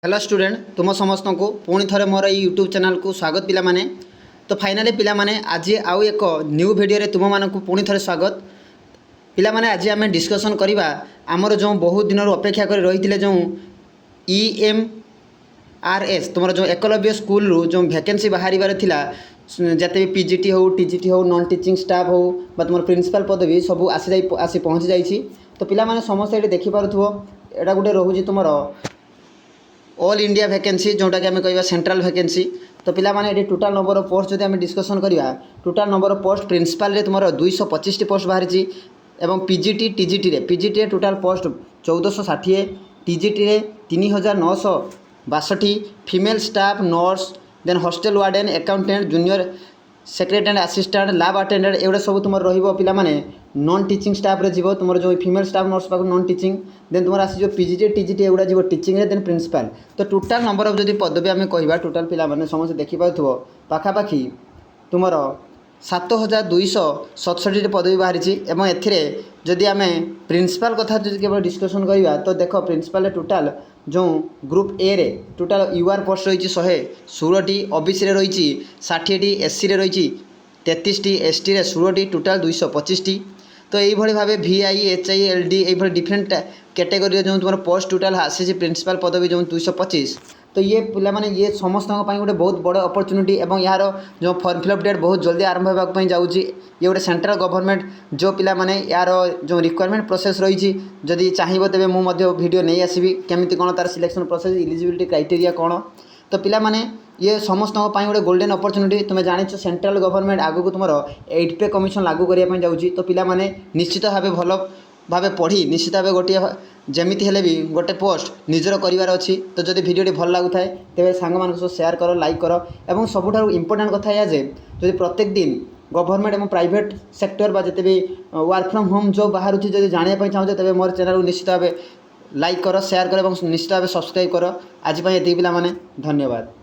Hello student तुम समस्त को पुणी थे मोर यूट्यूब चैनल को स्वागत पिला माने। तो फाइनाली पिला माने आज आउ एक न्यू वीडियो रे तुम मानक पुणी थे स्वागत पिला माने। आज आम डिस्कसन करवा आमर जो बहुत दिन अपेक्षा कर रही जो EMRS तुम जो एकलव्य स्कूल जो वैकेंसी बाहर जिते भी पीजीटी हो टीजीटी हो नॉन टीचिंग स्टाफ हो तुम प्रिंसिपल पदवी सब आसी पहुँची जाइए। तो पिला माने समस्त ये देखिपो एटा गोटे रोचे तुम ऑल इंडिया वैकेंसी जोटा कि आम कह सेंट्रल वैकेंसी। तो पिला माने ये टोटाल नंबर ऑफ पोस्ट जो डिस्कसन करवा total number of post principal रे तुम 225 पोस्ट बाहरी एवं पीजीटी टीजीटी रे पीजीटी रे टोटाल पोस्ट 1460 टीजीटी रे 3962 female staff nurse then hostel warden accountant junior secretary and assistant lab attendant एवढा सब तुम रहा माने नॉन टीचिंग स्टाफ रे जीव तुम जो फीमेल स्टाफ नर्स पाक नॉन टीचिंग देन तुम आसी जो पीजीटी टीजीटी एगुड़ा जीव टीचिंग रे देन प्रिंसिपल। तो टोटाल नंबर ऑफ जदि पदवी आम कह टोटाल पिला माने समस्त देखि पाथुव पाखापाखि तुमर 7267 पदवी बाहरी एवं एथिरे जदि आम प्रिंसिपल कथा केवल डिस्कसन करवा तो देख प्रिंसिपल टोटाल जो ग्रुप ए रे टोटाल यूआर पोस्ट रही 116 ओबीसी रे रही 60 एससी रे रही 33 एसटी रे 16 टोटाल 225। तो यही भाव VI HI LD ये डिफरेंट कैटेगरी जो तुम पोस्ट टोटाल आसी प्रिंसिपल पदवी जो 225। तो ये पिला माने ये समस्त गोटे बहुत बड़ अपॉर्चुनिटी एवं यार जो फॉर्म फिलअप डेट बहुत जल्दी आरंभ होगा जाऊँगी। ये गोटे सेंट्रल गवर्नमेंट जो पिला माने यार जो रिक्वायरमेंट प्रोसेस रही जदि चाहिए तेज मुझे वीडियो नहीं आसबि केमी कौन तार सिलेक्शन प्रोसेस इलिजिबिलिटी क्राइटेरिया कौन। तो पिला माने ये समस्त गोटे गोल्डन अपॉर्चुनिटी तुम जान सेंट्रल गवर्नमेंट आगू तुम 8 पे कमिशन लागू करने जाऊँगी। तो पिला माने निश्चित भाव भल भाव पढ़ी निश्चित भाव गोटे जमीती हेले भी गोटे पोस्ट निजर करार अच्छी। तो जब भिडियो भल लगुए तेज सांग सह सेयार कर लाइक कर और सबुठ इम्पोर्टाट कथा यह जो प्रत्येक दिन गवर्नमेंट और प्राइवेट सेक्टर बा जिते भी वर्क फ्रॉम होम जॉब बाहर जब जानापी चाहूँ तेज मोर चैनल को निश्चित भाव लाइक कर सेयार कर निश्चित भाव सब्सक्राइब कर। आज ये पिला माने धन्यवाद।